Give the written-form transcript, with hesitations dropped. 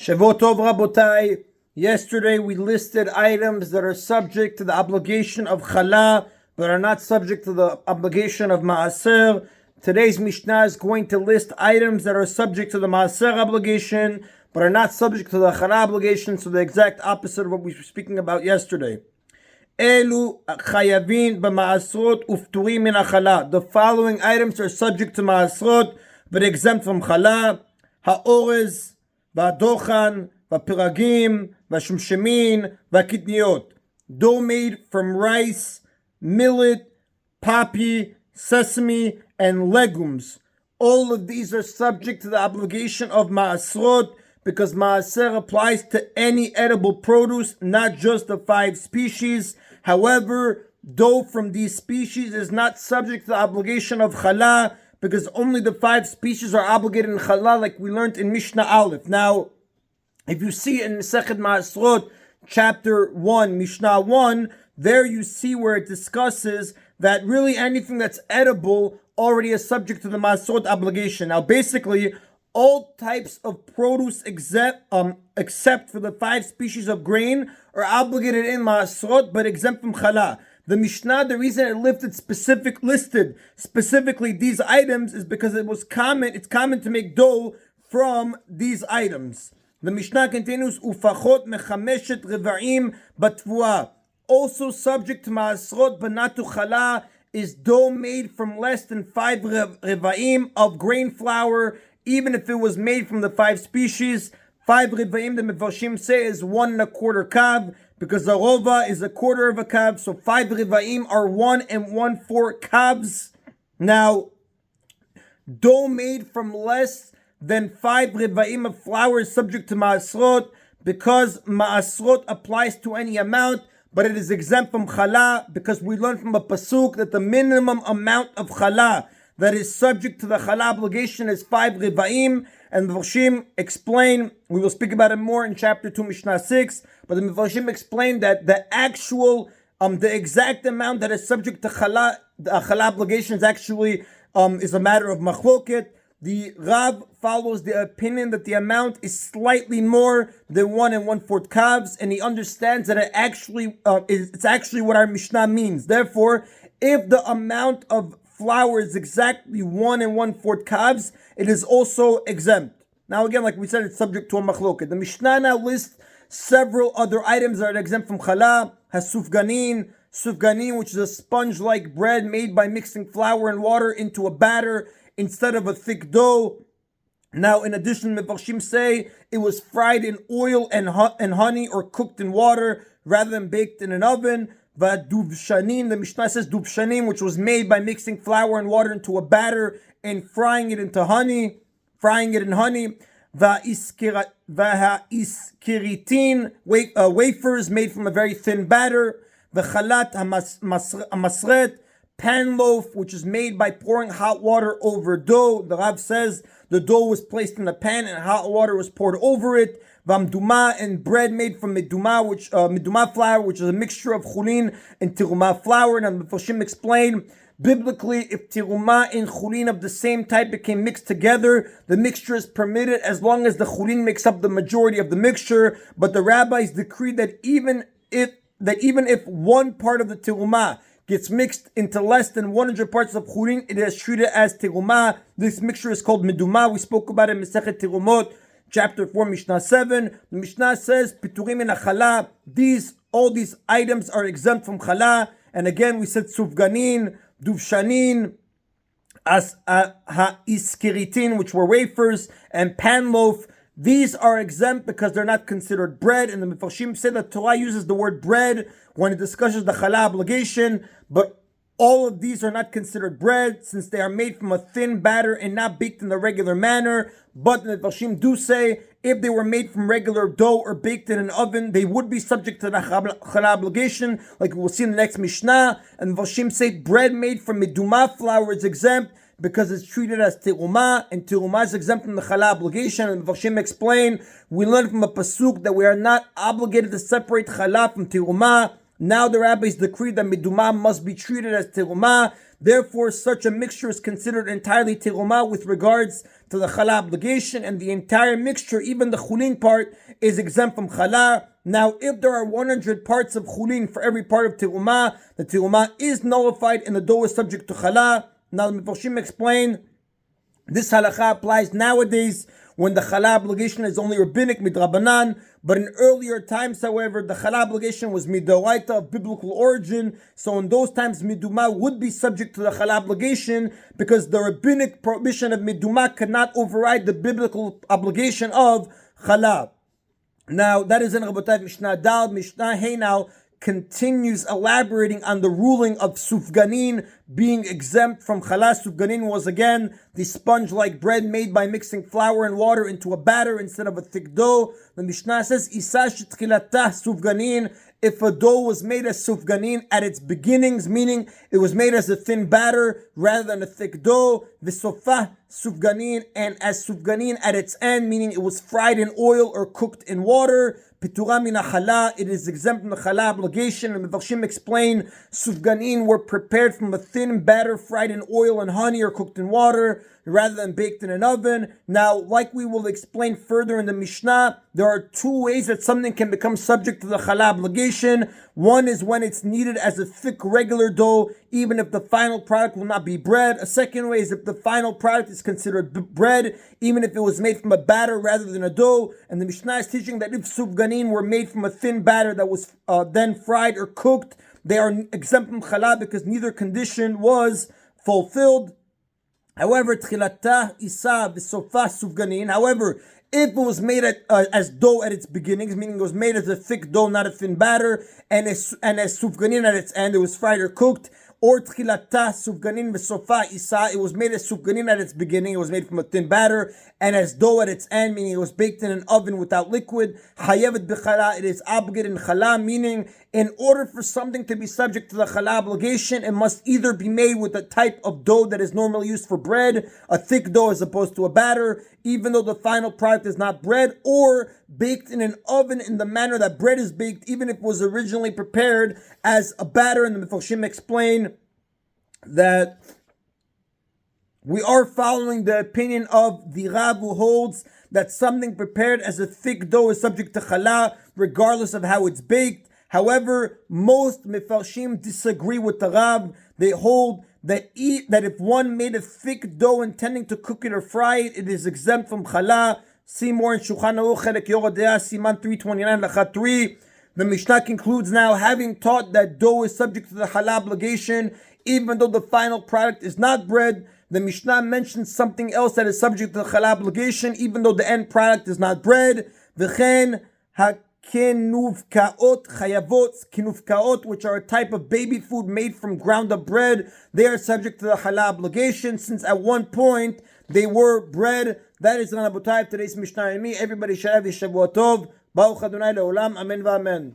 Shavot Tov Rabotai. Yesterday we listed items that are subject to the obligation of Challah, but are not subject to the obligation of Maaser. Today's Mishnah is going to list items that are subject to the Maaser obligation, but are not subject to the Challah obligation, so the exact opposite of what we were speaking about yesterday. Elu chayavin b'maasrot ufturim min hachala. The following items are subject to Maasrot, but exempt from Challah. Ha'orez, v'adochan, v'piragim, v'shumshemin, v'kitniot. Dough made from rice, millet, poppy, sesame, and legumes. All of these are subject to the obligation of Maasrot, because Maaser applies to any edible produce, not just the 5 species. However, dough from these species is not subject to the obligation of Challah, because only the 5 species are obligated in Challah, like we learned in Mishnah Aleph. Now, if you see in Masechet Maasrot, chapter 1, Mishnah 1, there you see where it discusses that really anything that's edible already is subject to the Maasrot obligation. Now, basically, all types of produce except for the 5 species of grain are obligated in Maasrot, but exempt from Challah. The Mishnah, the reason it listed specifically these items is because it's common to make dough from these items. The Mishnah continues, Ufachot mechameshet reva'im batvua. Also subject to Maasrot, but not to Challah, is dough made from less than 5 reva'im of grain flour, even if it was made from the 5 species. 5 reva'im, the Mefarshim say, is 1 1/4 kav, because a rova is 1/4 of a kav, so 5 reva'im are 1 1/4 kavs. Now, dough made from less than 5 reva'im of flour is subject to Maasrot, because Maasrot applies to any amount, but it is exempt from Challah, because we learn from a pasuk that the minimum amount of Challah that is subject to the Challah obligation is 5 reva'im, and the Mefarshim explain, we will speak about it more in chapter 2, Mishnah 6, but the Mefarshim explain that the exact amount that is subject to Challah, the Challah obligation is actually, is a matter of machloket. The Rav follows the opinion that the amount is slightly more than 1 1/4 kavs, and he understands that it's actually what our Mishnah means. Therefore, if the amount of flour is exactly 1 1/4 kavs, it is also exempt. Now again, like we said, it's subject to a machloket. The Mishnah now lists several other items that are exempt from Challah. Sufganin, which is a sponge-like bread made by mixing flour and water into a batter instead of a thick dough. Now, in addition, Mefarshim say it was fried in oil and honey, or cooked in water rather than baked in an oven. Dubshanim, the Mishnah says dubshanim, which was made by mixing flour and water into a batter and frying it in honey. Iskiritin, wafers made from a very thin batter. Chalat masret, pan loaf, which is made by pouring hot water over dough. The Rav says the dough was placed in a pan and hot water was poured over it. Vamduma, and bread made from meduma, meduma flour, which is a mixture of chulin and tiruma flour. And the Mefarshim explain, biblically, if tiruma and chulin of the same type became mixed together, the mixture is permitted as long as the chulin makes up the majority of the mixture. But the rabbis decreed that even if one part of the tiruma gets mixed into less than 100 parts of chulin, it is treated as tiruma. This mixture is called meduma. We spoke about it in Masechet Tirumot, chapter 4, Mishnah 7. The Mishnah says, Piturim min Challah. All these items are exempt from Challah. And again, we said sufganin, duvshanin, iskiritin, which were wafers, and pan loaf. These are exempt because they're not considered bread. And the Mefarshim say that Torah uses the word bread when it discusses the Challah obligation, but all of these are not considered bread, since they are made from a thin batter and not baked in the regular manner. But the Mefarshim do say if they were made from regular dough or baked in an oven, they would be subject to the Challah obligation, like we'll see in the next Mishnah. And the Mefarshim say bread made from meduma flour is exempt because it's treated as tiruma, and tiruma is exempt from the Challah obligation. And the Mefarshim explain, we learn from a pasuk that we are not obligated to separate Challah from tiruma. Now the rabbis decreed that meduma must be treated as tiruma. Therefore, such a mixture is considered entirely teruma with regards to the challah obligation, and the entire mixture, even the chulin part, is exempt from challah. Now, if there are 100 parts of chulin for every part of teruma, the teruma is nullified and the dough is subject to challah. Now, the Mefarshim explain this halakha applies nowadays when the challah obligation is only rabbinic midrabanan, but in earlier times, however, the challah obligation was midoraita of biblical origin. So in those times, miduma would be subject to the challah obligation because the rabbinic prohibition of miduma cannot override the biblical obligation of challah. Now that is in Rabotai Mishnah Dal. Mishnah Hey now continues elaborating on the ruling of sufganin being exempt from challah. Sufganin was again the sponge-like bread made by mixing flour and water into a batter instead of a thick dough. The Mishnah says, Isa shetchilatah sufganin, if a dough was made as sufganin at its beginnings, meaning it was made as a thin batter rather than a thick dough, v'sofah sufganin, and as sufganin at its end, meaning it was fried in oil or cooked in water, Pitura mina challah, it is exempt from the challah obligation. And Mefarshim explain sufganin were prepared from a thin batter fried in oil and honey or cooked in water rather than baked in an oven. Now, like we will explain further in the Mishnah, there are two ways that something can become subject to the challah obligation. One is when it's needed as a thick regular dough, even if the final product will not be bread. A second way is if the final product is considered bread, even if it was made from a batter rather than a dough. And the Mishnah is teaching that if sufganin were made from a thin batter that was then fried or cooked, they are exempt from challah because neither condition was fulfilled. However, tchilatah isa v'sofah sufganin. However, if it was made as dough at its beginnings, meaning it was made as a thick dough, not a thin batter, and as sufganin at its end, it was fried or cooked, or tchilatah sufganin v'sofah isa, it was made as sufganin at its beginning, it was made from a thin batter, and as dough at its end, meaning it was baked in an oven without liquid, hayevet b'challah, it is obligated in challah, meaning in order for something to be subject to the challah obligation, it must either be made with a type of dough that is normally used for bread, a thick dough as opposed to a batter, even though the final product is not bread, or baked in an oven in the manner that bread is baked, even if it was originally prepared as a batter. And the Mefarshim explain that we are following the opinion of the Rav, who holds that something prepared as a thick dough is subject to challah, regardless of how it's baked. However, most Mefarshim disagree with the Rav. They hold that if one made a thick dough intending to cook it or fry it, it is exempt from challah. See more in Shulchan Aruch Chelek Yoreh De'ah, Siman 329, Lacha 3. The Mishnah concludes now, having taught that dough is subject to the challah obligation, even though the final product is not bread, the Mishnah mentions something else that is subject to the challah obligation, even though the end product is not bread. V'chen Kinufkaot chayavot, kinufkaot, which are a type of baby food made from ground up bread, they are subject to the challah obligation, since at one point they were bread. That is the Rabotai of today's Mishna Yomi. Everybody should have a Shavua Tov. Baruch Adonai Leolam. Amen v'amen.